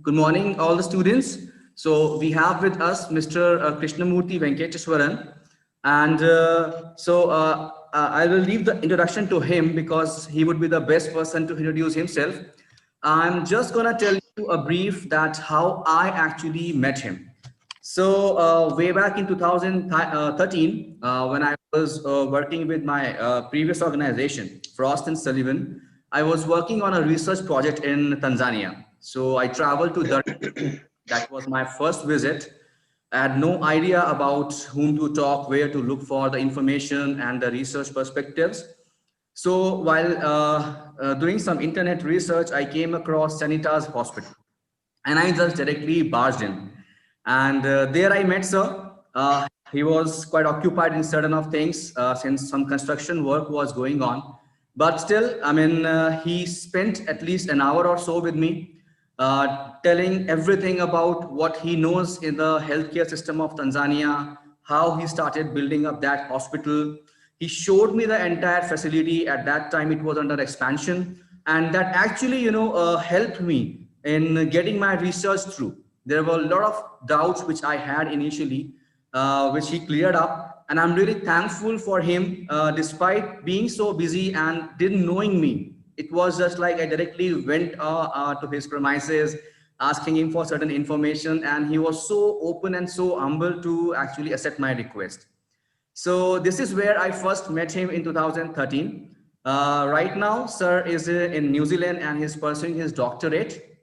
Good morning, all the students. So we have with us Mr. Krishnamurthy Venkateswaran, and I will leave the introduction to him because he would be the best person to introduce himself. I'm just gonna tell you a brief that how I actually met him. So way back in 2013, when I was working with my previous organization, Frost and Sullivan, I was working on a research project in Tanzania. So I traveled to Dar. That was my first visit. I had no idea about whom to talk, where to look for the information and the research perspectives. So while doing some internet research, I came across Sanitas Hospital, and I just directly barged in. And there I met sir. He was quite occupied in certain of things since some construction work was going on. But still, I mean, he spent at least an hour or so with me, telling everything about what he knows in the healthcare system of Tanzania, how he started building up that hospital. He showed me the entire facility. At that time, it was under expansion, and that actually, helped me in getting my research through. There were a lot of doubts which I had initially, which he cleared up. And I'm really thankful for him, despite being so busy and didn't knowing me. It was just like I directly went to his premises, asking him for certain information, and he was so open and so humble to actually accept my request. So this is where I first met him in 2013. Right now, sir is in New Zealand and he's pursuing his doctorate.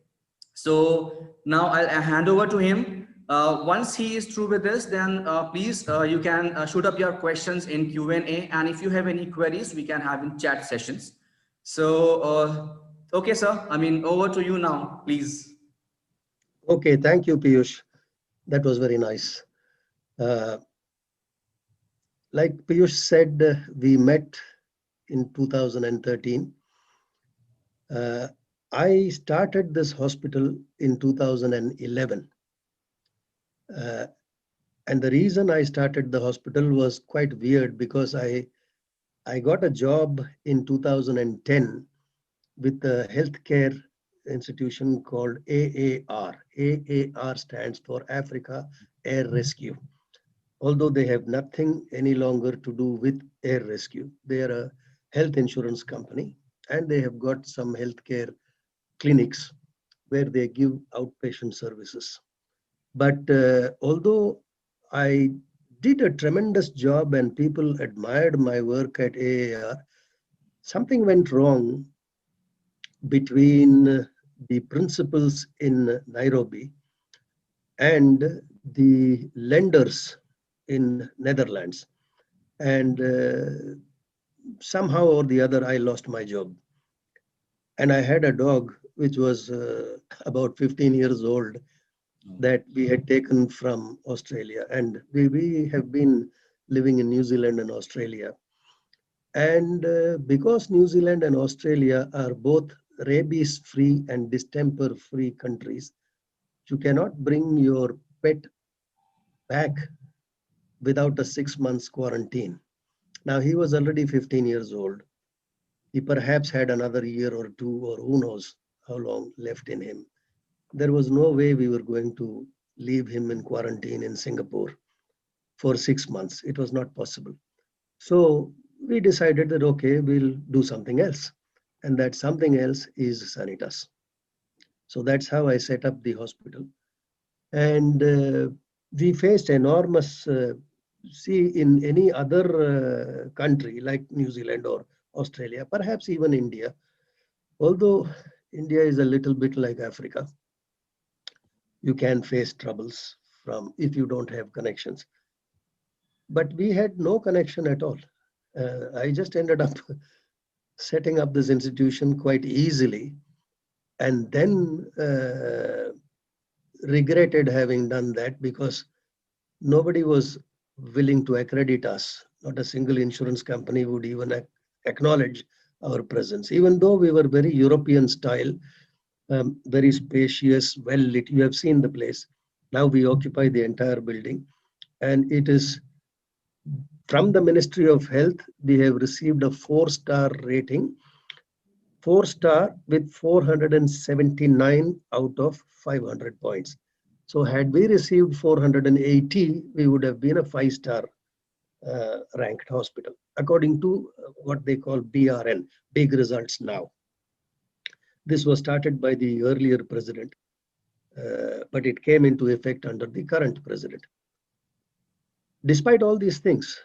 So now I'll hand over to him. Once he is through with this, then please you can shoot up your questions in Q&A, and if you have any queries, we can have in chat sessions. So okay, sir. I mean, over to you now, please. Okay, thank you, Piyush. That was very nice. Like Piyush said, we met in 2013. I started this hospital in 2011. And the reason I started the hospital was quite weird because I got a job in 2010 with a healthcare institution called AAR. AAR stands for Africa Air Rescue. Although they have nothing any longer to do with air rescue. They are a health insurance company and they have got some healthcare clinics where they give outpatient services. But although I did a tremendous job and people admired my work at AAR, something went wrong between the principals in Nairobi and the lenders in Netherlands. And somehow or the other, I lost my job. And I had a dog, which was about 15 years old, that we had taken from Australia. And we have been living in New Zealand and Australia. And because New Zealand and Australia are both rabies-free and distemper-free countries, you cannot bring your pet back without a 6 months quarantine. Now he was already 15 years old. He perhaps had another year or two, or who knows how long left in him. There was no way we were going to leave him in quarantine in Singapore for 6 months. It was not possible. So we decided that, okay, we'll do something else. And that something else is Sanitas. So that's how I set up the hospital. And we faced enormous, see, in any other country like New Zealand or Australia, perhaps even India, although India is a little bit like Africa, you can face troubles from if you don't have connections. But we had no connection at all. I just ended up setting up this institution quite easily, and then regretted having done that because nobody was willing to accredit us. Not a single insurance company would even acknowledge our presence, even though we were very European style, very spacious, well lit. You have seen the place. Now we occupy the entire building, and it is from the Ministry of Health. We have received a 4-star rating 4-star with 479 out of 500 points. So had we received 480, we would have been a 5-star ranked hospital, according to what they call BRN, big results now. This was started by the earlier president, but it came into effect under the current president. Despite all these things,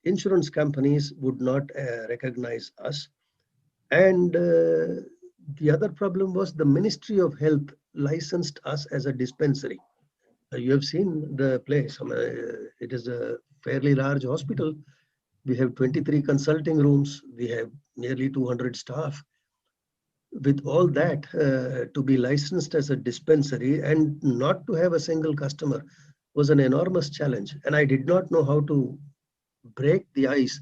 insurance companies would not recognize us. And the other problem was the Ministry of Health licensed us as a dispensary. You have seen the place. It is a fairly large hospital. We have 23 consulting rooms. We have nearly 200 staff. With all that, to be licensed as a dispensary and not to have a single customer was an enormous challenge. And I did not know how to break the ice,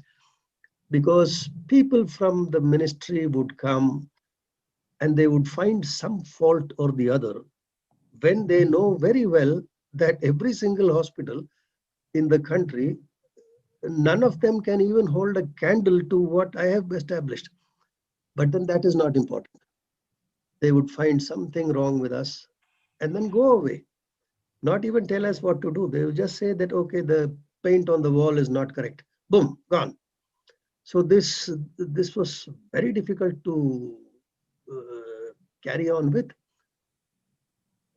because people from the ministry would come and they would find some fault or the other when they know very well that every single hospital in the country, none of them can even hold a candle to what I have established. But then that is not important. They would find something wrong with us and then go away, not even tell us what to do. They would just say that, okay, the paint on the wall is not correct. Boom, gone. So this was very difficult to carry on with.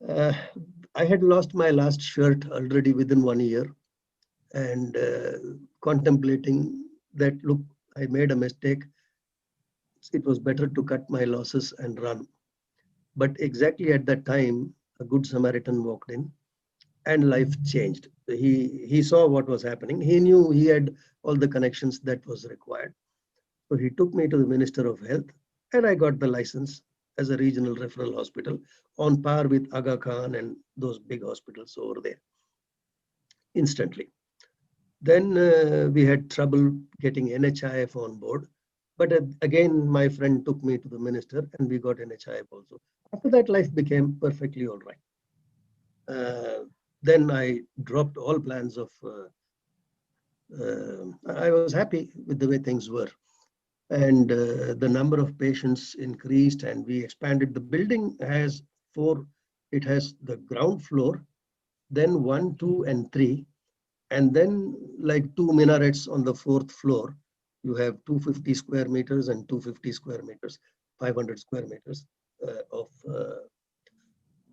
I had lost my last shirt already within 1 year, and contemplating that, look, I made a mistake. It was better to cut my losses and run. But exactly at that time, a good Samaritan walked in and life changed. He saw what was happening. He knew he had all the connections that was required. So he took me to the Minister of Health, and I got the license as a regional referral hospital on par with Aga Khan and those big hospitals over there instantly. Then we had trouble getting NHIF on board. But again, my friend took me to the minister and we got NHIF also. After that, life became perfectly all right. Then I dropped all plans of, I was happy with the way things were. And the number of patients increased and we expanded. The building has it has the ground floor, then 1, 2, and 3, and then like 2 minarets on the 4th floor. You have 250 square meters and 250 square meters, 500 square meters of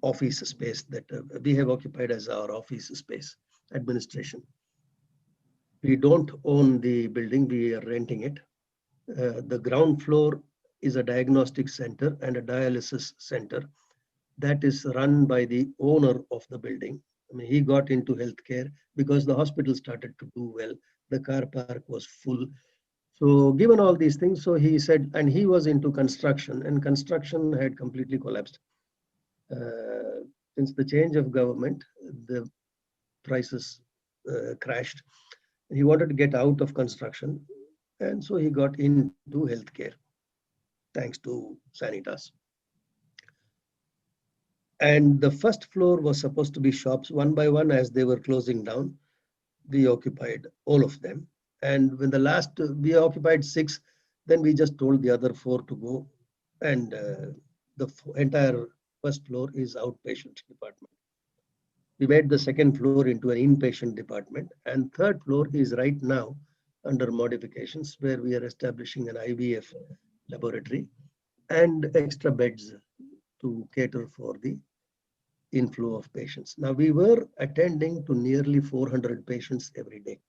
office space that we have occupied as our office space, administration. We don't own the building, we are renting it. The ground floor is a diagnostic center and a dialysis center that is run by the owner of the building. I mean, he got into healthcare because the hospital started to do well. The car park was full. So given all these things, so he said, and he was into construction, and construction had completely collapsed. Since the change of government, the prices crashed. He wanted to get out of construction, and so he got into healthcare, thanks to Sanitas. And the first floor was supposed to be shops. One by one, as they were closing down, we occupied all of them. And when we occupied 6, then we just told the other 4 to go. And the entire first floor is outpatient department. We made the second floor into an inpatient department, and third floor is right now under modifications, where we are establishing an IVF laboratory and extra beds to cater for the inflow of patients. Now, we were attending to nearly 400 patients every day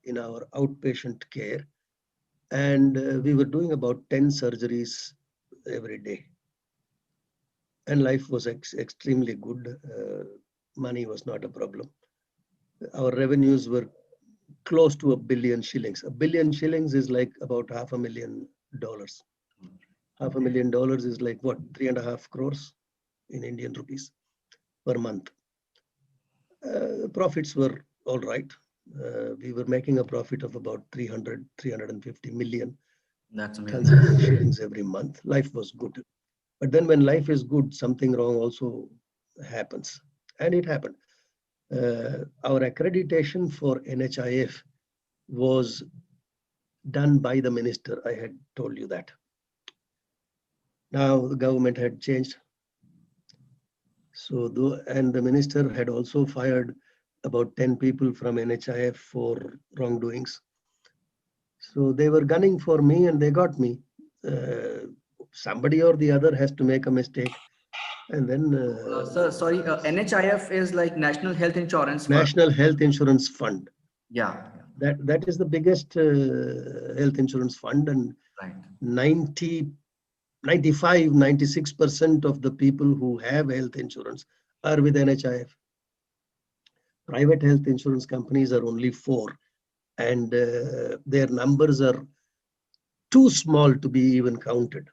in our outpatient care, and we were doing about 10 surgeries every day. And life was extremely good. Money was not a problem. Our revenues were close to $1 billion shillings. $1 billion shillings is like about $500,000. $500,000 is like what, 3.5 crores in Indian rupees per month. Profits were all right. We were making a profit of about 350 million Tanzanian shillings every month. Life was good. But then when life is good, something wrong also happens. And it happened. Our accreditation for NHIF was done by the minister. I had told you that. Now the government had changed. So, and the minister had also fired about 10 people from NHIF for wrongdoings. So they were gunning for me and they got me. Uh, Somebody or the other has to make a mistake. And then Sir, sorry, NHIF is like National Health Insurance Fund. National Health Insurance Fund. Yeah, That is the biggest health insurance fund, and right. 90, 95, 96% of the people who have health insurance are with NHIF. Private health insurance companies are only 4, and their numbers are too small to be even counted.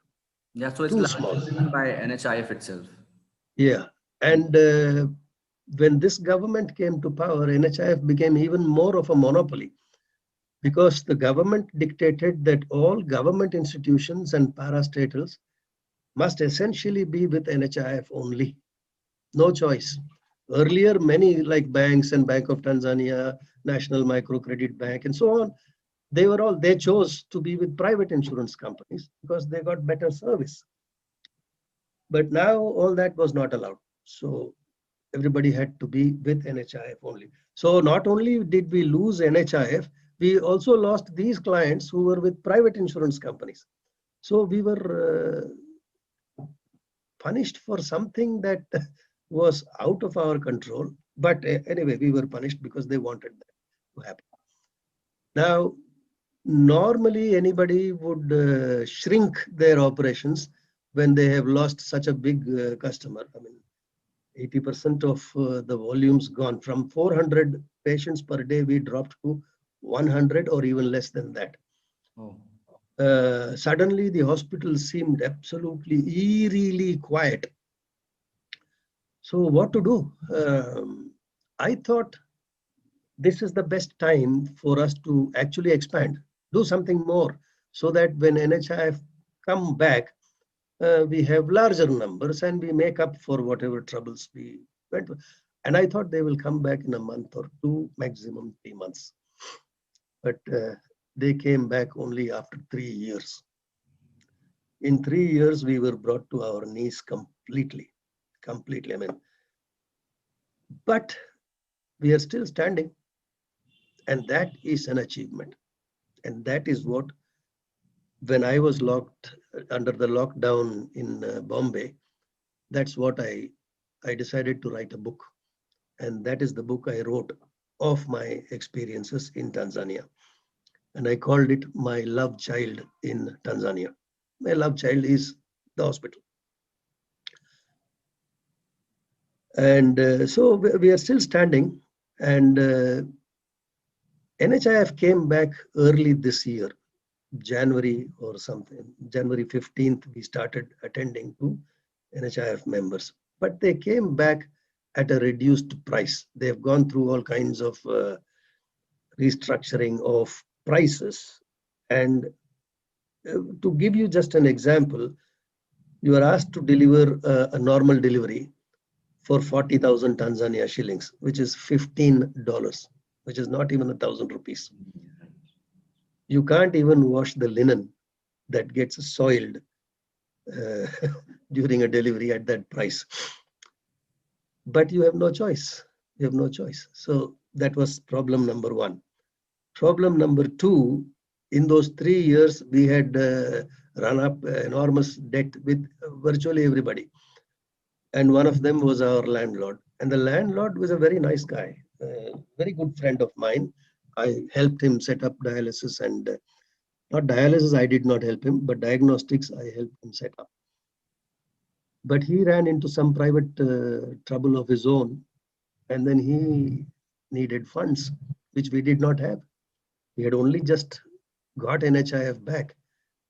Yeah, so it's Too largely small. driven by NHIF itself. Yeah. And when this government came to power, NHIF became even more of a monopoly because the government dictated that all government institutions and parastatals must essentially be with NHIF only. No choice. Earlier, many like banks and Bank of Tanzania, National Microcredit Bank, and so on, they chose to be with private insurance companies because they got better service. But now all that was not allowed. So everybody had to be with NHIF only. So not only did we lose NHIF, we also lost these clients who were with private insurance companies. So we were punished for something that was out of our control. But anyway, we were punished because they wanted that to happen. Now, normally anybody would shrink their operations when they have lost such a big customer. I mean, 80% of the volumes gone. From 400 patients per day, we dropped to 100 or even less than that. Oh. Suddenly, the hospital seemed absolutely eerily quiet. So what to do? I thought this is the best time for us to actually expand, do something more, so that when NHIF come back, we have larger numbers and we make up for whatever troubles we went through. And I thought they will come back in a month or 2, maximum 3 months. But they came back only after 3 years. In 3 years, we were brought to our knees completely. Completely. I mean, but we are still standing. And that is an achievement. And that is what, when I was locked under the lockdown in Bombay, that's what I decided to write a book. And that is the book I wrote of my experiences in Tanzania. And I called it My Love Child in Tanzania. My love child is the hospital. And so we are still standing. And NHIF came back early this year, January or something. January 15th, we started attending to NHIF members. But they came back at a reduced price. They've gone through all kinds of restructuring of prices. And to give you just an example, you are asked to deliver a normal delivery for 40,000 Tanzania shillings, which is $15, which is not even 1,000 rupees. You can't even wash the linen that gets soiled during a delivery at that price. But you have no choice. You have no choice. So that was problem number 1. Problem number 2, in those 3 years, we had run up enormous debt with virtually everybody. And one of them was our landlord. And the landlord was a very nice guy, very good friend of mine. I helped him set up dialysis and not dialysis, I did not help him, but diagnostics, I helped him set up. But he ran into some private trouble of his own, and then he needed funds, which we did not have. We had only just got NHIF back,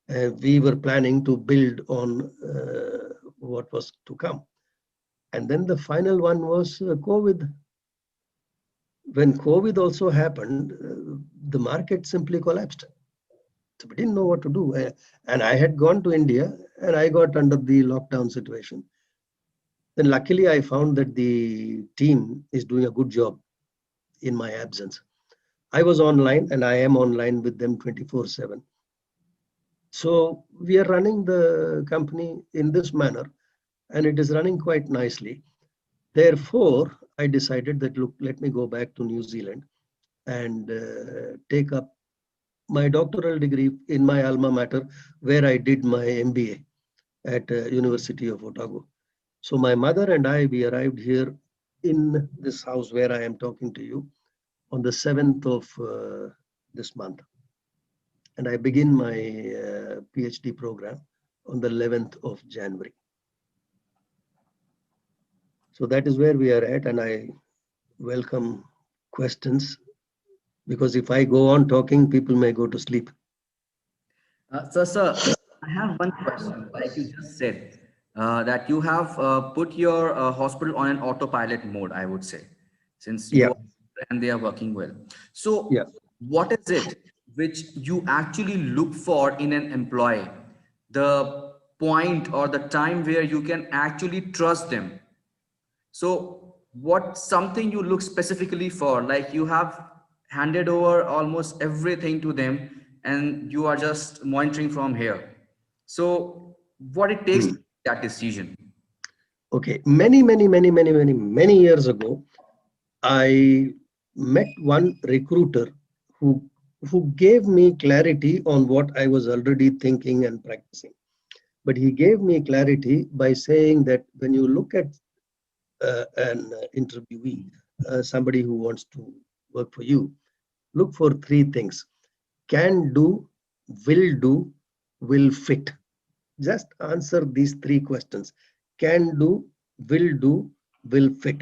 and we were planning to build on what was to come. And then the final one was COVID. When COVID also happened, the market simply collapsed. So we didn't know what to do. And I had gone to India and I got under the lockdown situation. Then luckily I found that the team is doing a good job in my absence. I was online and I am online with them 24/7. So we are running the company in this manner, and it is running quite nicely. Therefore, I decided that, look, let me go back to New Zealand and take up my doctoral degree in my alma mater, where I did my MBA at University of Otago. So my mother and I, we arrived here in this house where I am talking to you on the 7th of this month. And I begin my PhD program on the 11th of January. So that is where we are at, and I welcome questions, because if I go on talking, people may go to sleep. Sir, I have one question. Like you just said, that you have put your hospital on an autopilot mode, I would say, since Yeah, you are, and they are working well. yeah. So, what is it which you actually look for in an employee? The point or the time where you can actually trust them. So, what something you look specifically for? Like you have handed over almost everything to them and you are just monitoring from here. So, what it takes to Hmm. make that decision? Okay. Many years ago, I met one recruiter who who gave me clarity on what I was already thinking and practicing. But he gave me clarity by saying that when you look at an interviewee, somebody who wants to work for you, look for three things: can do, will fit. Just answer these three questions: can do, will fit.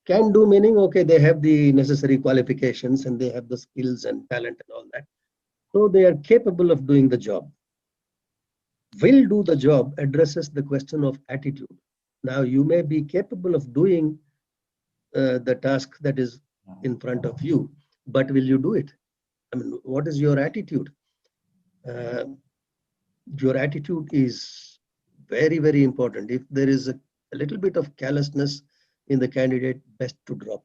Can do meaning, okay, they have the necessary qualifications and they have the skills and talent and all that. So they are capable of doing the job. Will do the job addresses the question of attitude. Now, you may be capable of doing the task that is in front of you, but will you do it? I mean, what is your attitude? Uh, your attitude is very important. If there is a little bit of callousness in the candidate, best to drop.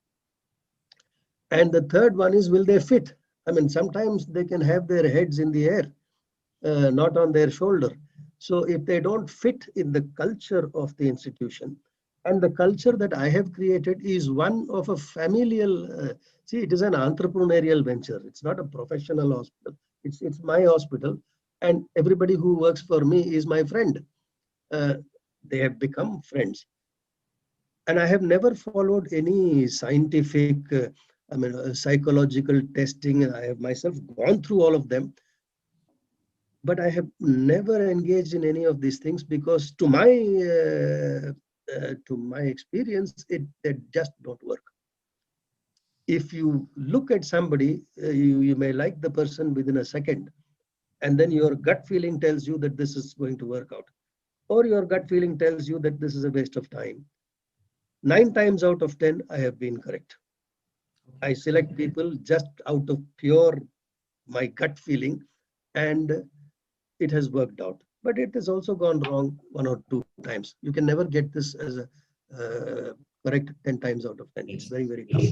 And the third one is, will they fit? I mean, sometimes they can have their heads in the air, not on their shoulder. So if they don't fit in the culture of the institution, and the culture that I have created is one of a familial, see, it is an entrepreneurial venture. It's not a professional hospital. It's my hospital, and everybody who works for me is my friend. Uh, they have become friends. And I have never followed any scientific, psychological testing. And I have myself gone through all of them, but I have never engaged in any of these things because, to my experience, they just don't work. If you look at somebody, you may like the person within a second, and then your gut feeling tells you that this is going to work out, or your gut feeling tells you that this is a waste of time. 9 times out of 10, I have been correct. I select people just out of pure my gut feeling, and it has worked out. But it has also gone wrong 1 or 2 times. You can never get this as a correct 10 times out of 10. It's very tough.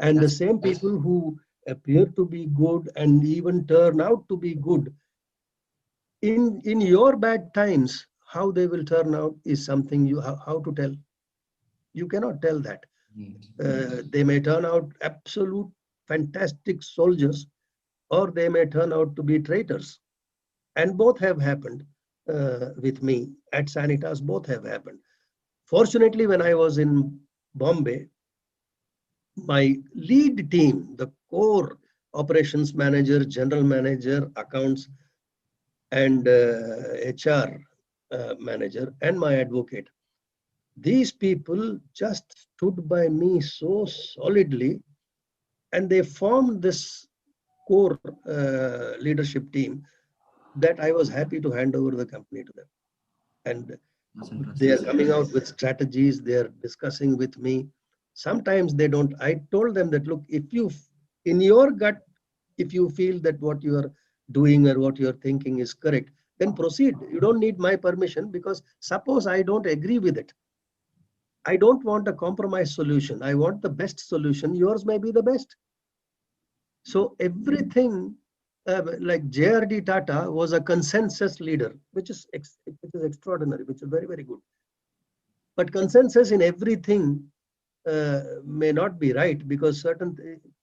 And the That's same people who appear to be good and even turn out to be good, in your bad times, how they will turn out is something you how to tell. You cannot tell that. They may turn out absolute fantastic soldiers, or they may turn out to be traitors. And both have happened with me at Sanitas, both have happened. Fortunately, when I was in Bombay, my lead team, the core operations manager, general manager, accounts, and HR manager, and my advocate, these people just stood by me so solidly, and they formed this core leadership team that I was happy to hand over the company to them. And they interesting, are sir. coming out with strategies, they are discussing with me. Sometimes they don't. I told them that, look, if you, in your gut, if you feel that what you are doing or what you're thinking is correct, then proceed. You don't need my permission, because suppose I don't agree with it. I don't want a compromise solution. I want the best solution. Yours may be the best. So everything like JRD Tata was a consensus leader, which is extraordinary, which is very, very good. But consensus in everything may not be right, because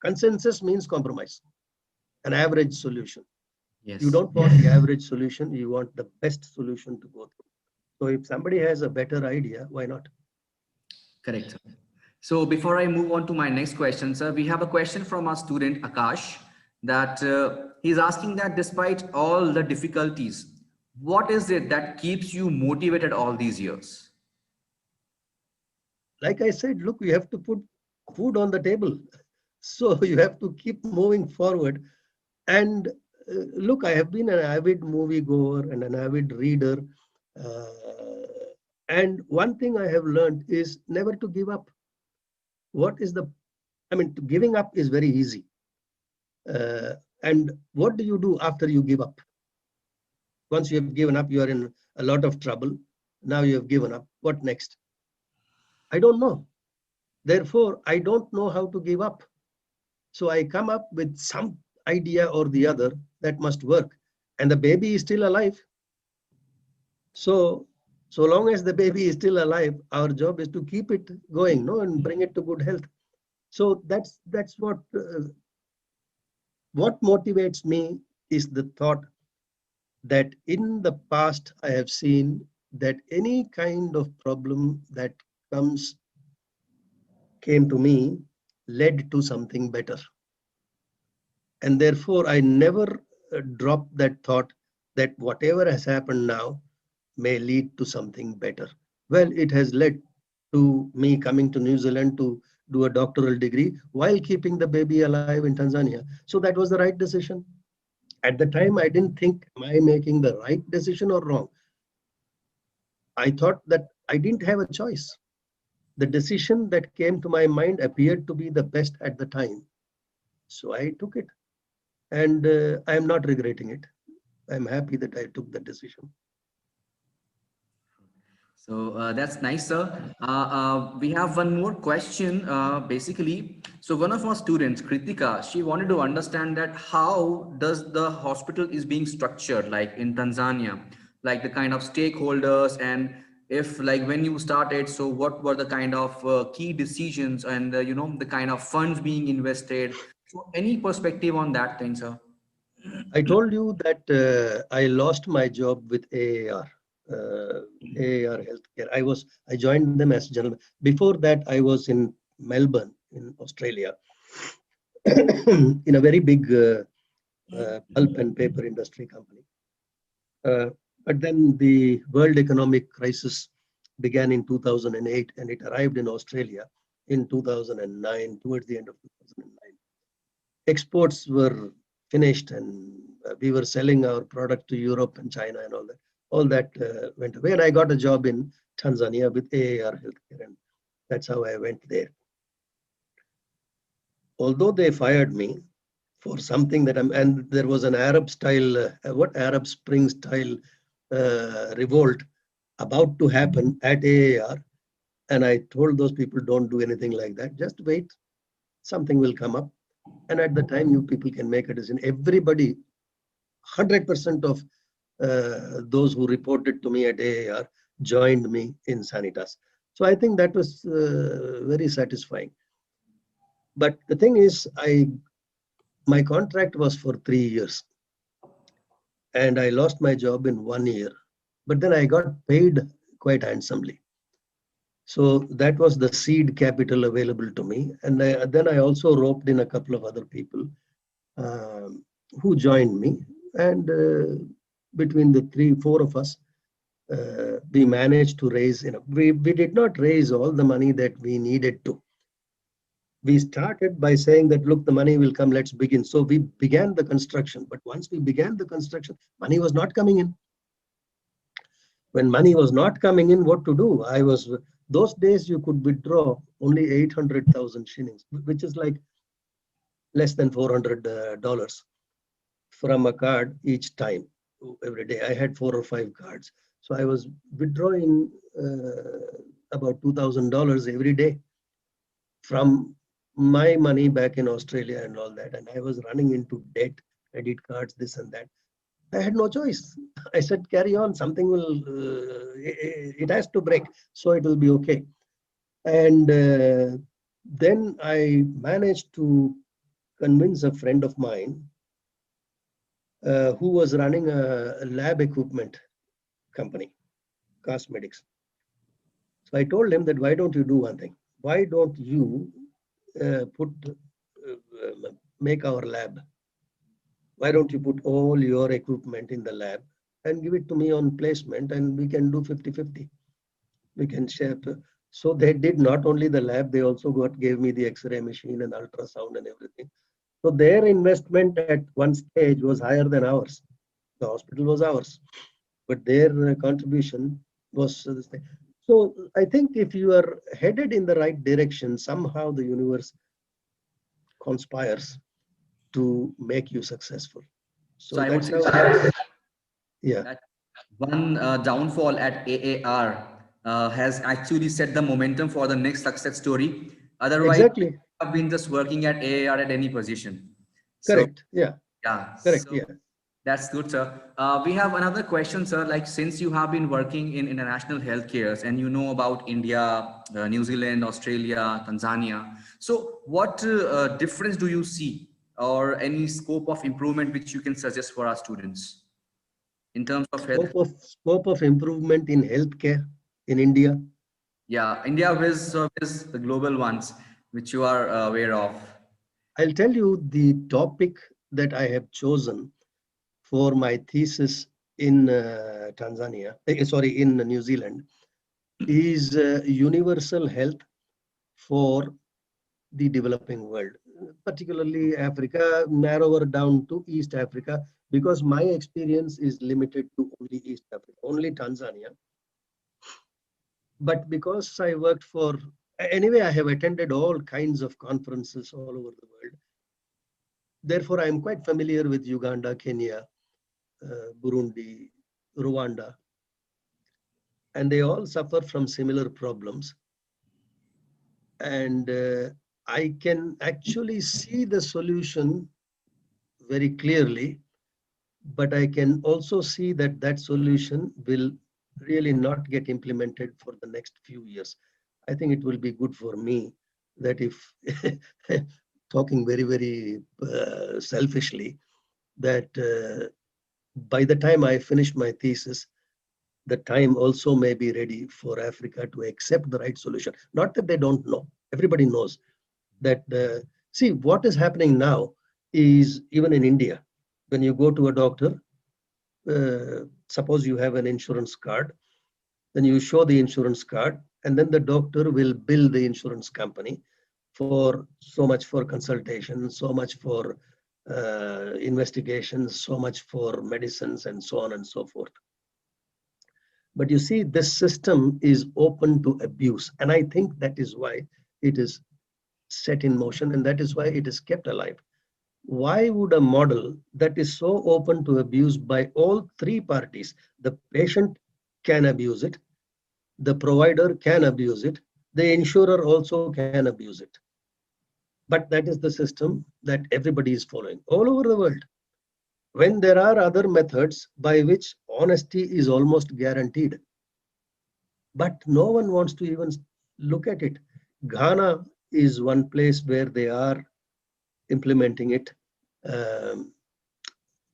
consensus means compromise, an average solution. You Yes, don't want the average solution, you want the best solution to go through. So if somebody has a better idea, why not? correct, sir. So before I move on to my next question, sir, we have a question from our student Akash that he's asking that despite all the difficulties, what is it that keeps you motivated all these years? Like I said, look, you have to put food on the table. So you have to keep moving forward. And look, I have been an avid movie goer and an avid reader. Uh, and one thing I have learned is never to give up. What is the, I mean, giving up is very easy. Uh, and what do you do after you give up? Once you have given up, you are in a lot of trouble. Now you have given up. What next? I don't know. Therefore, I don't know how to give up. So I come up with some idea or the other that must work. And the baby is still alive. So, so long as the baby is still alive, our job is to keep it going, no, and bring it to good health. So that's what motivates me is the thought that in the past I have seen that any kind of problem that came to me led to something better. And therefore, I never drop that thought that whatever has happened now may lead to something better. Well, it has led to me coming to New Zealand to do a doctoral degree while keeping the baby alive in Tanzania. So that was the right decision. At the time, I didn't think, am I making the right decision or wrong? I thought that I didn't have a choice. The decision that came to my mind appeared to be the best at the time. So I took it. And I am not regretting it. I'm happy that I took the decision. So that's nice, sir. We have one more question, basically. So one of our students, Kritika, she wanted to understand that how does the hospital is being structured, like in Tanzania, like the kind of stakeholders, and if like when you started, so what were the kind of key decisions and the kind of funds being invested. So any perspective on that thing, sir? I told you that I lost my job with AAR, AAR Healthcare. I joined them as general. Before that, I was in Melbourne, in Australia, in a very big pulp and paper industry company. Uh, but then the world economic crisis began in 2008 and it arrived in Australia in 2009, towards the end of 2009. Exports were finished and we were selling our product to Europe and China and all that. All that went away. And I got a job in Tanzania with AAR Healthcare, and that's how I went there. Although they fired me for something that and there was an Arab style, Arab Spring style revolt about to happen at AAR. And I told those people, don't do anything like that. Just wait. Something will come up. And at the time, you people can make a decision. Everybody, 100% of those who reported to me at AAR joined me in Sanitas. So I think that was very satisfying. But the thing is, my contract was for 3 years. And I lost my job in 1 year. But then I got paid quite handsomely. So that was the seed capital available to me. And then I also roped in a couple of other people who joined me. And between the 3-4 of us, we managed to raise, we did not raise all the money that we needed to. We started by saying that, look, the money will come, let's begin. So we began the construction. But once we began the construction, money was not coming in. When money was not coming in, what to do? Those days you could withdraw only 800,000 shillings, which is like less than $400 from a card each time, every day. I had 4 or 5 cards. So I was withdrawing about $2,000 every day from my money back in Australia and all that. And I was running into debt credit cards, this and that. I had no choice. I said, carry on, something will, it has to break, so it will be okay. And then I managed to convince a friend of mine who was running a lab equipment company, cosmetics. So I told him that, why don't you do one thing? Why don't you make our lab? Why don't you put all your equipment in the lab and give it to me on placement, and we can do 50-50. We can share. So they did not only the lab, they also gave me the X-ray machine and ultrasound and everything. So their investment at one stage was higher than ours. The hospital was ours, but their contribution was this thing. So I think if you are headed in the right direction, somehow the universe conspires to make you successful. So So I would that's say, how sir, yeah, that one downfall at AAR has actually set the momentum for the next success story. Otherwise, exactly. I've been just working at AAR at any position. So Correct. Yeah, yeah, correct. so Yeah. that's good, sir. We have another question, sir. Like, since you have been working in international healthcare and you know about India, New Zealand, Australia, Tanzania, so what difference do you see, or any scope of improvement which you can suggest for our students in terms of health? Scope of improvement in healthcare in India. Yeah, India is the global ones which you are aware of. I'll tell you the topic that I have chosen for my thesis in in New Zealand is universal health for the developing world, particularly Africa, narrower down to East Africa, because my experience is limited to only East Africa, only Tanzania. But because I worked for, anyway, I have attended all kinds of conferences all over the world. Therefore, I am quite familiar with Uganda, Kenya, Burundi, Rwanda, and they all suffer from similar problems. And I can actually see the solution very clearly, but I can also see that that solution will really not get implemented for the next few years. I think it will be good for me that if talking very selfishly, that by the time I finish my thesis, the time also may be ready for Africa to accept the right solution. Not that they don't know. Everybody knows that. See, what is happening now is, even in India, when you go to a doctor, suppose you have an insurance card, then you show the insurance card, and then the doctor will bill the insurance company for so much for consultation, so much for investigations, so much for medicines, and so on and so forth. But you see, this system is open to abuse, and I think that is why it is set in motion, and that is why it is kept alive. Why would a model that is so open to abuse by all three parties, the patient can abuse it, the provider can abuse it, the insurer also can abuse it? But that is the system that everybody is following all over the world. When there are other methods by which honesty is almost guaranteed, but no one wants to even look at it. Ghana is one place where they are implementing it. Um,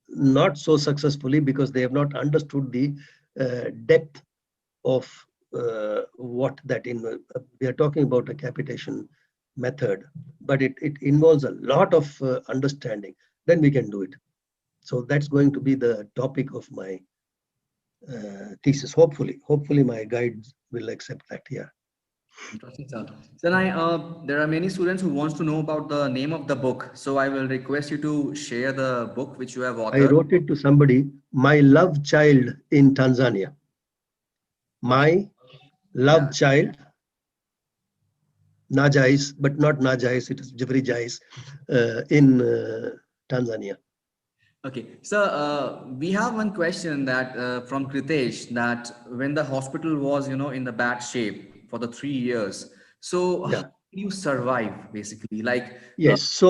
Not so successfully because they have not understood the depth of what that in. We are talking about a capitation method, but it involves a lot of understanding. Then we can do it. So that's going to be the topic of my thesis. Hopefully my guides will accept that. Yeah. Interesting, sir. Then there are many students who wants to know about the name of the book. So I will request you to share the book which you have I authored. wrote it to somebody, my love child in Tanzania. Okay. My Yeah. love child, Najais, but not Najais, it is Jibri Jais, in Tanzania. Okay. So we have one question that from Kritesh, that when the hospital was, in the bad shape for the 3 years, so how Yeah. did you survive basically? Like, Yes. So,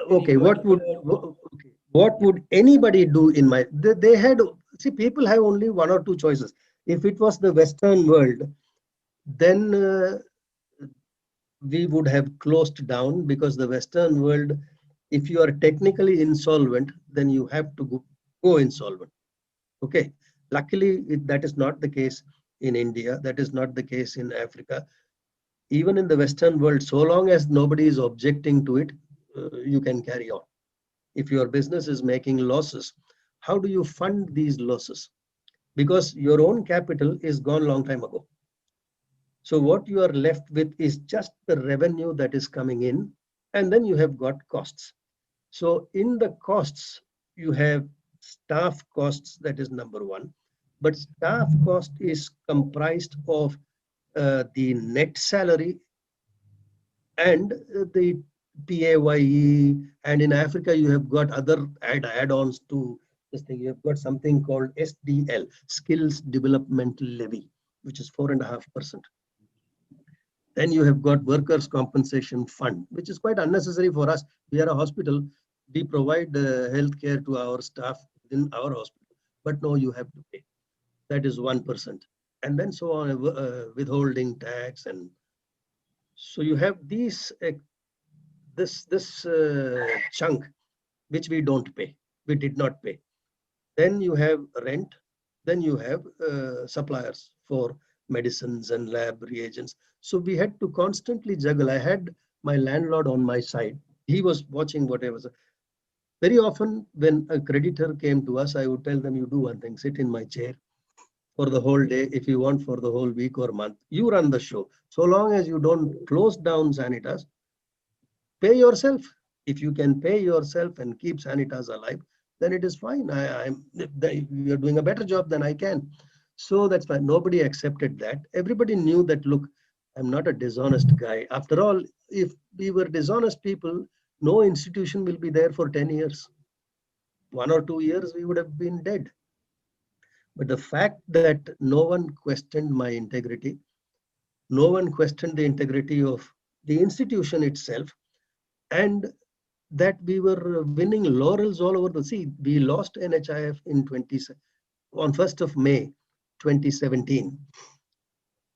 any okay, what would, particular, okay. What would anybody do in my, they had, see, people have only one or two choices. If it was the Western world, then we would have closed down, because the Western world, if you are technically insolvent, then you have to go insolvent. Okay. Luckily, that is not the case in India. That is not the case in Africa. Even in the Western world, so long as nobody is objecting to it, you can carry on. If your business is making losses, how do you fund these losses? Because your own capital is gone long time ago. So what you are left with is just the revenue that is coming in, and then you have got costs. So in the costs, you have staff costs, that is number one. But staff cost is comprised of the net salary and the PAYE. And in Africa, you have got other add-ons to this thing. You have got something called SDL, Skills Development Levy, which is 4.5%. Then you have got workers' compensation fund, which is quite unnecessary for us. We are a hospital. We provide health care to our staff in our hospital. But no, you have to pay. That is 1%. And then so on, withholding tax. And so you have these, this chunk, which we don't pay. We did not pay. Then you have rent. Then you have suppliers for medicines and lab reagents. So we had to constantly juggle. I had my landlord on my side. He was watching whatever. Very often when a creditor came to us, I would tell them, you do one thing, sit in my chair for the whole day. If you want, for the whole week or month, you run the show. So long as you don't close down Sanitas, pay yourself. If you can pay yourself and keep Sanitas alive, then it is fine. You're doing a better job than I can. So that's fine. Nobody accepted that. Everybody knew that, look, I'm not a dishonest guy. After all, if we were dishonest people, no institution will be there for 10 years. 1 or 2 years, we would have been dead. But the fact that no one questioned my integrity, no one questioned the integrity of the institution itself, and that we were winning laurels all over the sea. We lost NHIF on 1st of May 2017.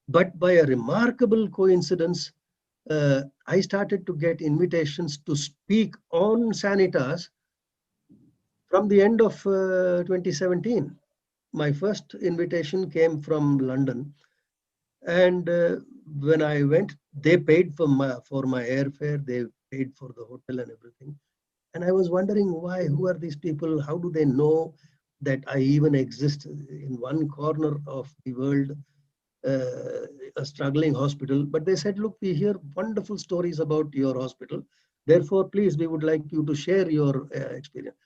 But by a remarkable coincidence, I started to get invitations to speak on Sanitas from the end of 2017. My first invitation came from London. And when I went, they paid for my airfare, they paid for the hotel and everything. And I was wondering why, who are these people? How do they know that I even exist in one corner of the world, a struggling hospital? But they said, look, we hear wonderful stories about your hospital. Therefore, please, we would like you to share your experience.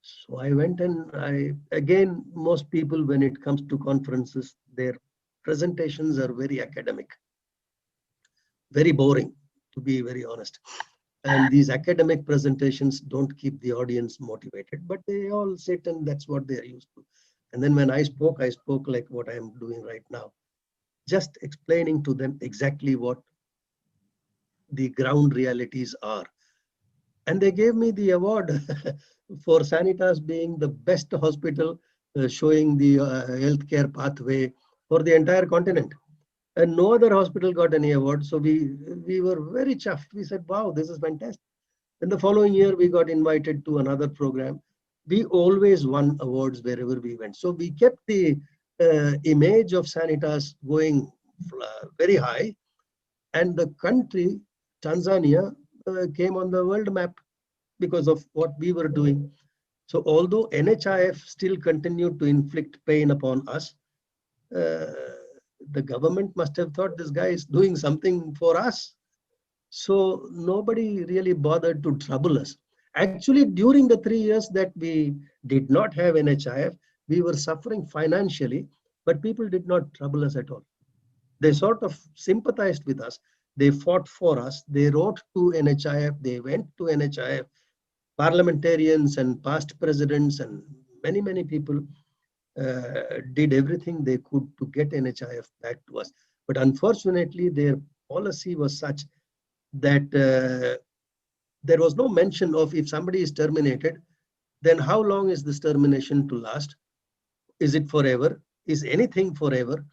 So I went, and again, most people, when it comes to conferences, their presentations are very academic, very boring, to be very honest. And these academic presentations don't keep the audience motivated, but they all sit, and that's what they're used to. And then when I spoke like what I'm doing right now, just explaining to them exactly what the ground realities are. And they gave me the award for Sanitas being the best hospital showing the healthcare pathway for the entire continent. And no other hospital got any award. So we were very chuffed. We said, wow, this is fantastic. Then the following year, we got invited to another program. We always won awards wherever we went. So we kept the image of Sanitas going very high. And the country, Tanzania, came on the world map because of what we were doing. So although NHIF still continued to inflict pain upon us, the government must have thought this guy is doing something for us. So nobody really bothered to trouble us. Actually, during the 3 years that we did not have NHIF, we were suffering financially, but people did not trouble us at all. They sort of sympathized with us. They fought for us. They wrote to NHIF. They went to NHIF. Parliamentarians and past presidents and many, many people did everything they could to get NHIF back to us. But unfortunately, their policy was such that there was no mention of, if somebody is terminated, then how long is this termination to last? Is it forever? Is anything forever?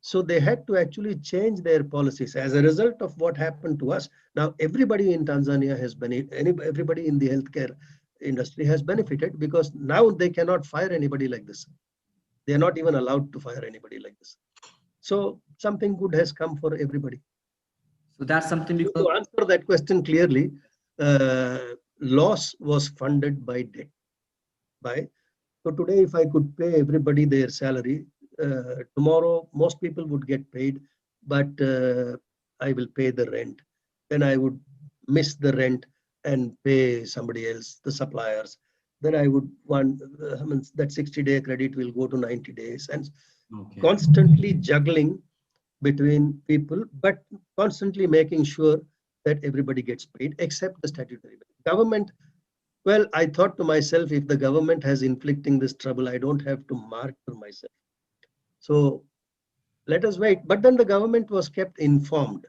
So they had to actually change their policies as a result of what happened to us. Now everybody in Tanzania has benefited, everybody in the healthcare industry has benefited, because now they cannot fire anybody like this. They are not even allowed to fire anybody like this. So something good has come for everybody. So that's something So because to answer that question clearly, loss was funded by debt. So today, if I could pay everybody their salary, tomorrow most people would get paid, but I will pay the rent. Then I would miss the rent and pay somebody else, the suppliers. Then I would want, I mean, that 60-day credit will go to 90 days, and okay. constantly juggling between people, but constantly making sure that everybody gets paid except the statutory government. Well, I thought to myself, if the government has inflicting this trouble, I don't have to martyr myself. So let us wait. But then the government was kept informed.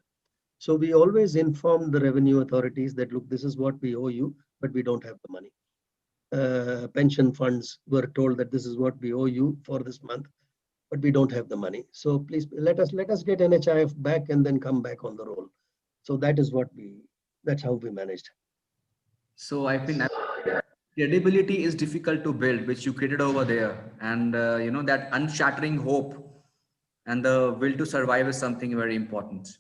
So we always informed the revenue authorities that, look, this is what we owe you, but we don't have the money. Pension funds were told that this is what we owe you for this month, but we don't have the money. So please let us get NHIF back and then come back on the roll. So that's how we managed. So I think credibility is difficult to build, which you created over there, and that unshattering hope and the will to survive is something very important.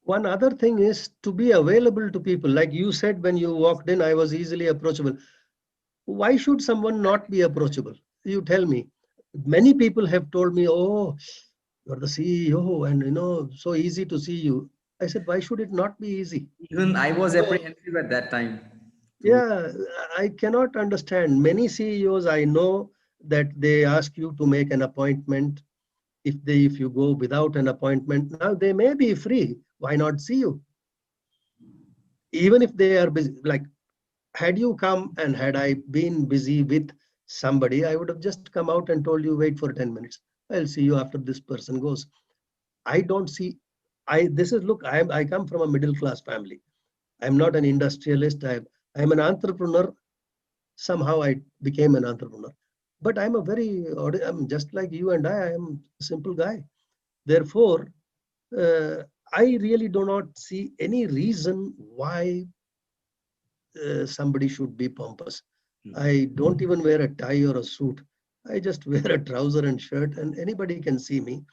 One other thing is to be available to people. Like you said, when you walked in, I was easily approachable. Why should someone not be approachable? You tell me. Many people have told me, oh, you're the CEO and so easy to see you. I said, why should it not be easy? Even I was So, apprehensive at that time. yeah, I cannot understand. Many CEOs I know that they ask you to make an appointment. If you go without an appointment, now they may be free. Why not see you? Even if they are busy, like had you come and had I been busy with somebody, I would have just come out and told you, wait for 10 minutes. I'll see you after this person goes. I don't see, look, I come from a middle class family. I'm not an industrialist. I'm an entrepreneur. Somehow I became an entrepreneur. But I'm just like you and I am a simple guy. Therefore, I really do not see any reason why somebody should be pompous. I don't even wear a tie or a suit. I just wear a trouser and shirt, and anybody can see me.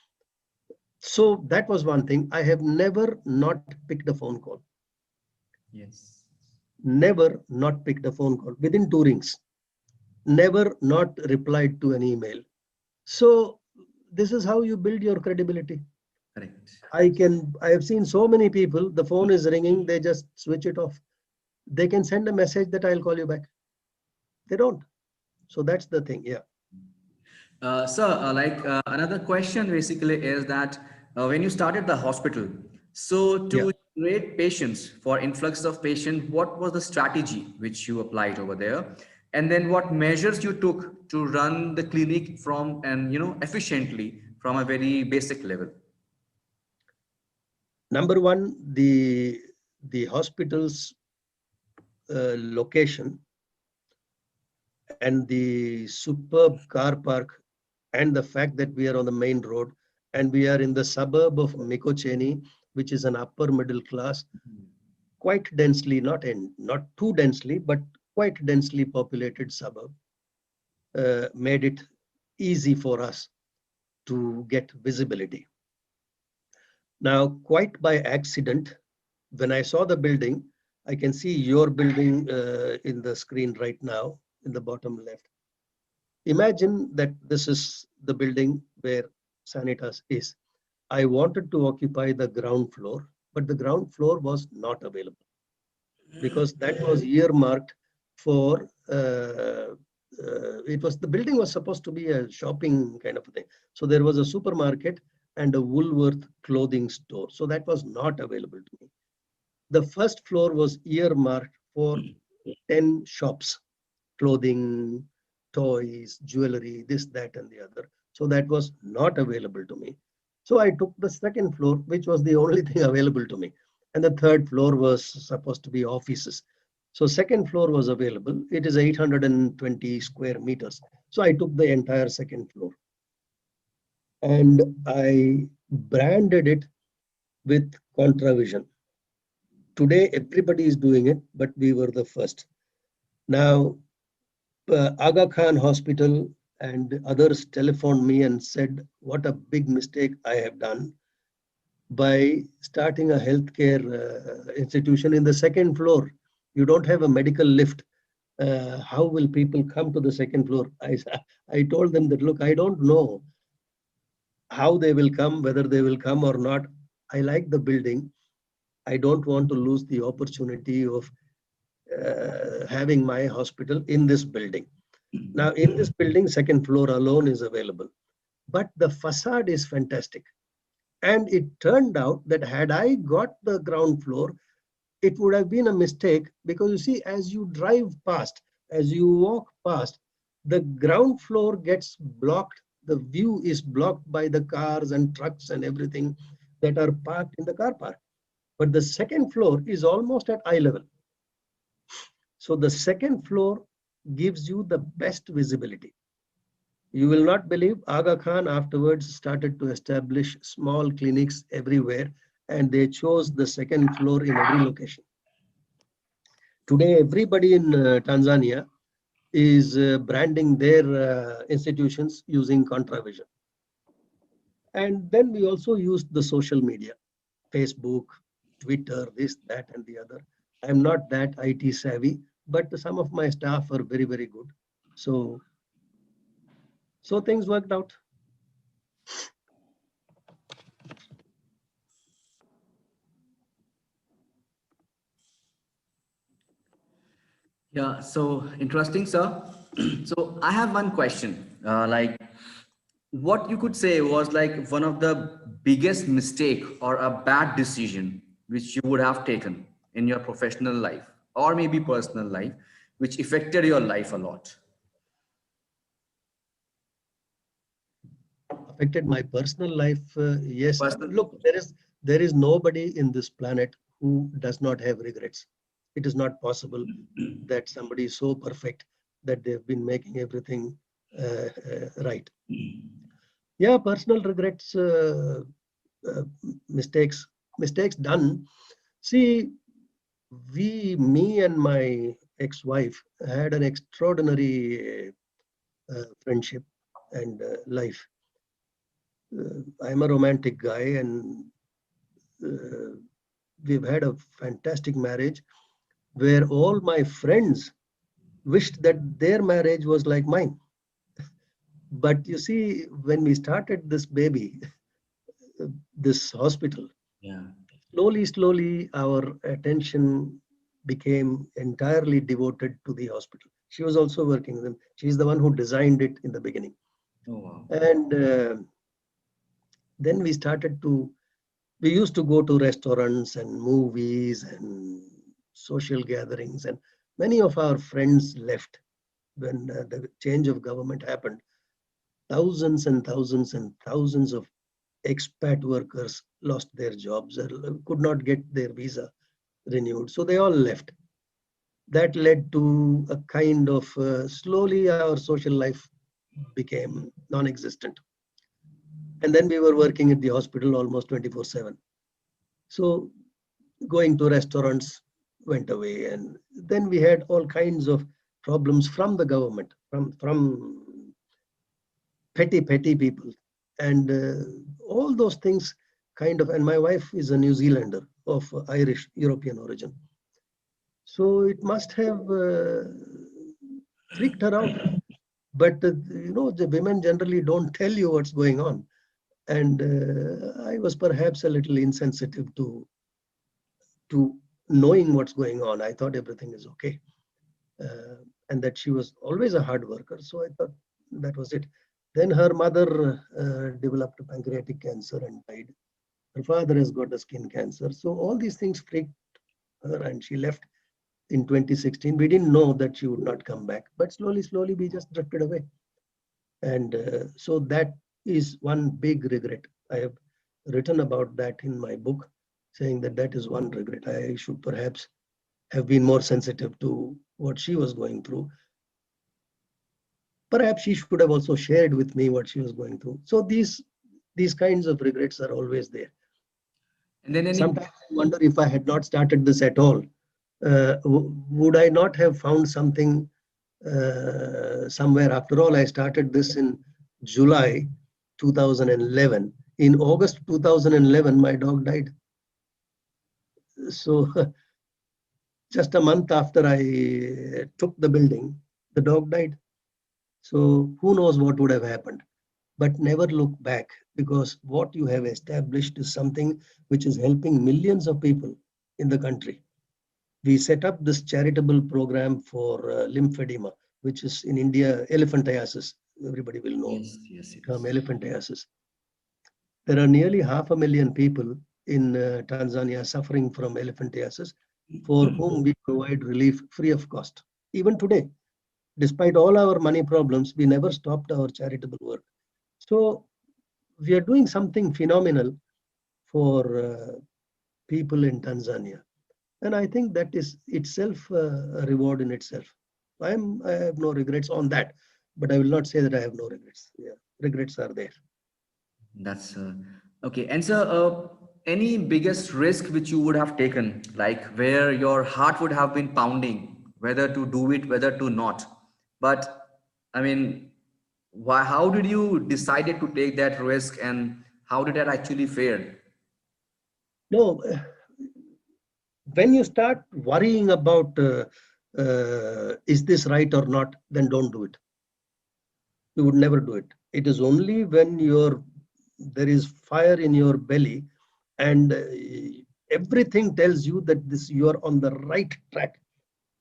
So that was one thing. I have never not picked a phone call. Yes. Never not picked a phone call within 2 rings. Never not replied to an email. So this is how you build your credibility. Correct. I have seen so many people, the phone is ringing, they just switch it off. They can send a message that I'll call you back. They don't. So that's the thing. Yeah. Sir, another question basically is that when you started the hospital, so Yeah. to generate patients for influx of patients, what was the strategy which you applied over there? And then what measures you took to run the clinic from and efficiently from a very basic level? Number one, the hospital's location and the superb car park and the fact that we are on the main road and we are in the suburb of Mikocheni, which is an upper middle class, quite densely, not too densely, but quite densely populated suburb, made it easy for us to get visibility. Now, quite by accident, when I saw the building, I can see your building in the screen right now in the bottom left. Imagine that this is the building where Sanitas is. I wanted to occupy the ground floor, but the ground floor was not available because that was earmarked for the building was supposed to be a shopping kind of thing. So there was a supermarket and a Woolworth clothing store. So that was not available to me. The first floor was earmarked for 10 shops, clothing, toys, jewelry, this, that, and the other. So that was not available to me. So I took the second floor, which was the only thing available to me. And the third floor was supposed to be offices. So second floor was available. It is 820 square meters. So I took the entire second floor and I branded it with ContraVision. Today, everybody is doing it, but we were the first. Now, Aga Khan Hospital and others telephoned me and said, what a big mistake I have done by starting a healthcare institution in the second floor. You don't have a medical lift. How will people come to the second floor? I told them that, look, I don't know how they will come, whether they will come or not. I like the building. I don't want to lose the opportunity of having my hospital in this building. Now, in this building, second floor alone is available, but the facade is fantastic. And it turned out that had I got the ground floor, it would have been a mistake because you see, as you drive past, as you walk past, the ground floor gets blocked. The view is blocked by the cars and trucks and everything that are parked in the car park. But the second floor is almost at eye level. So the second floor gives you the best visibility. You will not believe Aga Khan afterwards started to establish small clinics everywhere, and they chose the second floor in every location. Today, everybody in Tanzania is branding their institutions using ContraVision. And then we also used the social media, Facebook, Twitter, this, that, and the other. I'm not that IT savvy, but some of my staff are very, very good. So things worked out. Yeah, so interesting, sir. So I have one question. Like, what you could say was like one of the biggest mistake or a bad decision which you would have taken in your professional life or maybe personal life, which affected your life a lot. Affected my personal life. Yes, Personal. look, there is nobody in this planet who does not have regrets. It is not possible that somebody is so perfect that they've been making everything right. Yeah, personal regrets, uh, mistakes done. See, me and my ex-wife had an extraordinary friendship and life. I'm a romantic guy, and uh, we've had a fantastic marriage where all my friends wished that their marriage was like mine. But you see, when we started this baby, this hospital, Yeah. slowly, our attention became entirely devoted to the hospital. She was also working with them. She's the one who designed it in the beginning. Oh, wow. And then we used to go to restaurants and movies and social gatherings. And many of our friends left when the change of government happened. Thousands and thousands and thousands of expat workers lost their jobs or could not get their visa renewed. So they all left. That led to a kind of slowly our social life became non-existent. And then we were working at the hospital almost 24/7. So going to restaurants went away. And then we had all kinds of problems from the government, from petty people. And all those things kind of, and my wife is a New Zealander of Irish European origin. So it must have freaked her out. But the women generally don't tell you what's going on. And I was perhaps a little insensitive to knowing what's going on. I thought everything is okay. And that she was always a hard worker. So I thought that was it. Then her mother developed pancreatic cancer and died. Her father has got a skin cancer. So all these things freaked her and she left in 2016. We didn't know that she would not come back, but slowly we just drifted away. And so that is one big regret. I have written about that in my book, saying that that is one regret. I should perhaps have been more sensitive to what she was going through. Perhaps she should have also shared with me what she was going through. So these kinds of regrets are always there. And then any, Sometimes I wonder if I had not started this at all, would I not have found something somewhere? After all, I started this in July 2011. In August 2011, my dog died. So just a month after I took the building, the dog died. So who knows what would have happened? But never look back, because what you have established is something which is helping millions of people in the country. We set up this charitable program for lymphedema, which is in India, elephantiasis. Everybody will know yes, yes, the term yes. elephantiasis. There are nearly 500,000 people in Tanzania suffering from elephantiasis, for whom we provide relief free of cost. Even today, despite all our money problems, we never stopped our charitable work. So we are doing something phenomenal for people in Tanzania. And I think that is itself a reward in itself. I have no regrets on that, but I will not say that I have no regrets. Yeah, regrets are there. That's okay. And so, any biggest risk which you would have taken, like where your heart would have been pounding, whether to do it, whether to not. But I mean, why? How did you decided to take that risk, and how did that actually fare? No, when you start worrying about is this right or not, then don't do it. You would never do it. It is only when there is fire in your belly and everything tells you that this you are on the right track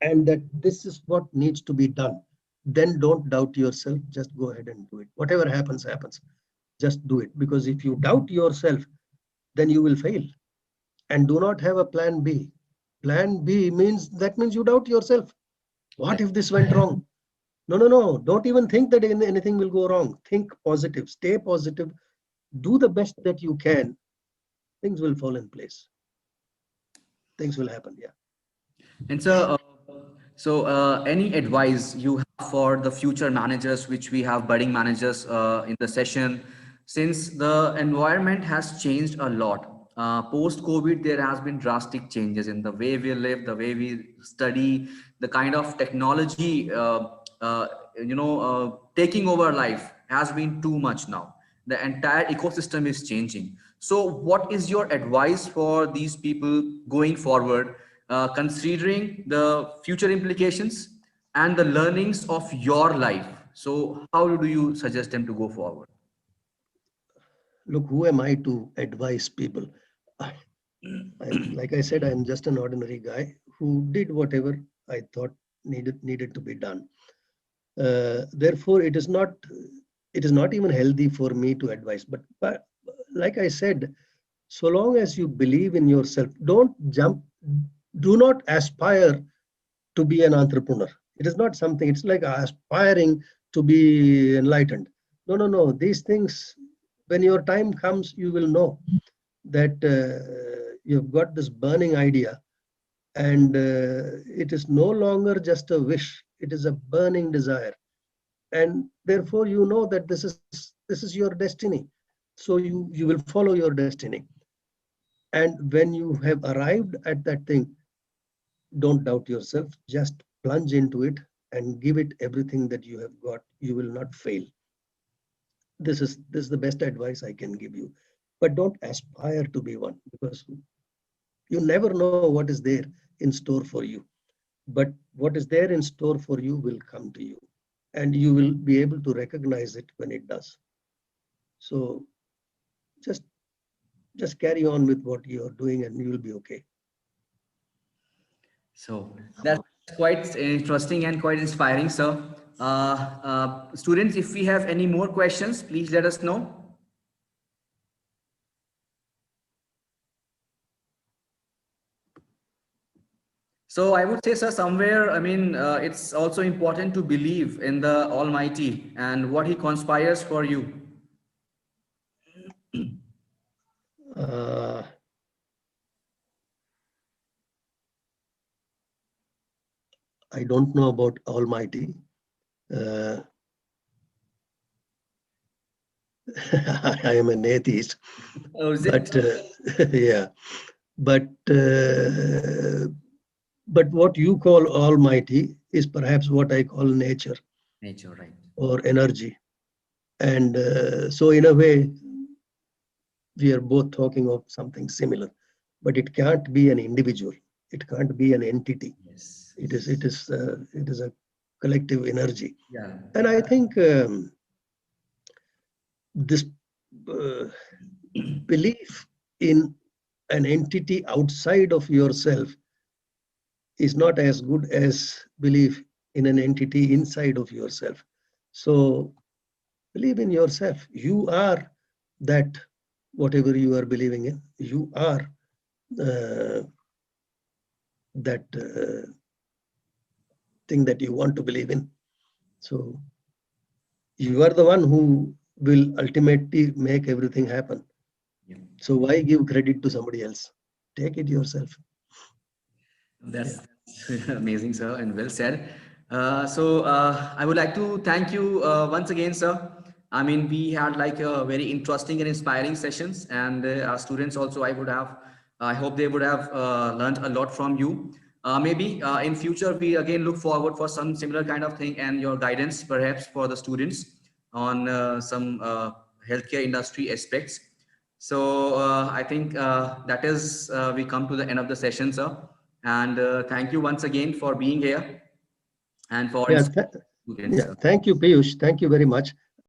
and that this is what needs to be done, then don't doubt yourself. Just go ahead and do it. Whatever happens, happens. Just do it. Because if you doubt yourself, then you will fail. And do not have a plan B. Plan B means that means you doubt yourself. What if this went wrong? No, no, no. Don't even think that anything will go wrong. Think positive. Stay positive. Do the best that you can. Things will fall in place. Things will happen. Yeah. And so, any advice you have for the future managers, which we have budding managers in the session, since the environment has changed a lot. Post-COVID, there has been drastic changes in the way we live, the way we study, the kind of technology, taking over life has been too much now. The entire ecosystem is changing. So what is your advice for these people going forward, considering the future implications and the learnings of your life? So how do you suggest them to go forward? Look, who am I to advise people? I, like I said, I'm just an ordinary guy who did whatever I thought needed to be done. Therefore, it is not even healthy for me to advise. But like I said, so long as you believe in yourself, don't jump. Do not aspire to be an entrepreneur. It is not something. It's like aspiring to be enlightened. No, no, no. These things, when your time comes, you will know that you've got this burning idea, and it is no longer just a wish. It is a burning desire, and therefore you know that this is your destiny. So you will follow your destiny, and when you have arrived at that thing, don't doubt yourself. Just plunge into it and give it everything that you have got. You will not fail. This is the best advice I can give you. But don't aspire to be one, because you never know what is there in store for you. But what is there in store for you will come to you, and you will be able to recognize it when it does. So just just carry on with what you're doing and you will be okay. So that's quite interesting and quite inspiring, sir. Students, if we have any more questions, please let us know. So I would say, sir, somewhere, I mean, it's also important to believe in the Almighty and what He conspires for you. uh, I don't know about Almighty. Uh, I am an atheist, Oh, is but it? yeah, but uh, but what you call Almighty is perhaps what I call nature Nature, right? or energy. And so, in a way, we are both talking of something similar, but it can't be an individual. It can't be an entity. Yes. It is a collective energy. Yeah. And I think this uh, belief in an entity outside of yourself is not as good as belief in an entity inside of yourself. So believe in yourself. You are that, whatever you are believing in. You are uh, that thing that you want to believe in. So you are the one who will ultimately make everything happen. Yeah. So why give credit to somebody else? Take it yourself. That's Yeah. amazing, sir, and well said. I would like to thank you once again, sir. I mean, we had like a very interesting and inspiring sessions, and our students also, I hope they would have learned a lot from you. Maybe in future, we again look forward for some similar kind of thing and your guidance, perhaps for the students on some healthcare industry aspects. So I think that is we come to the end of the session, sir. And thank you once again for being here and for Yeah. inspiring students, Yeah. sir. Thank you, Piyush. Thank you very much.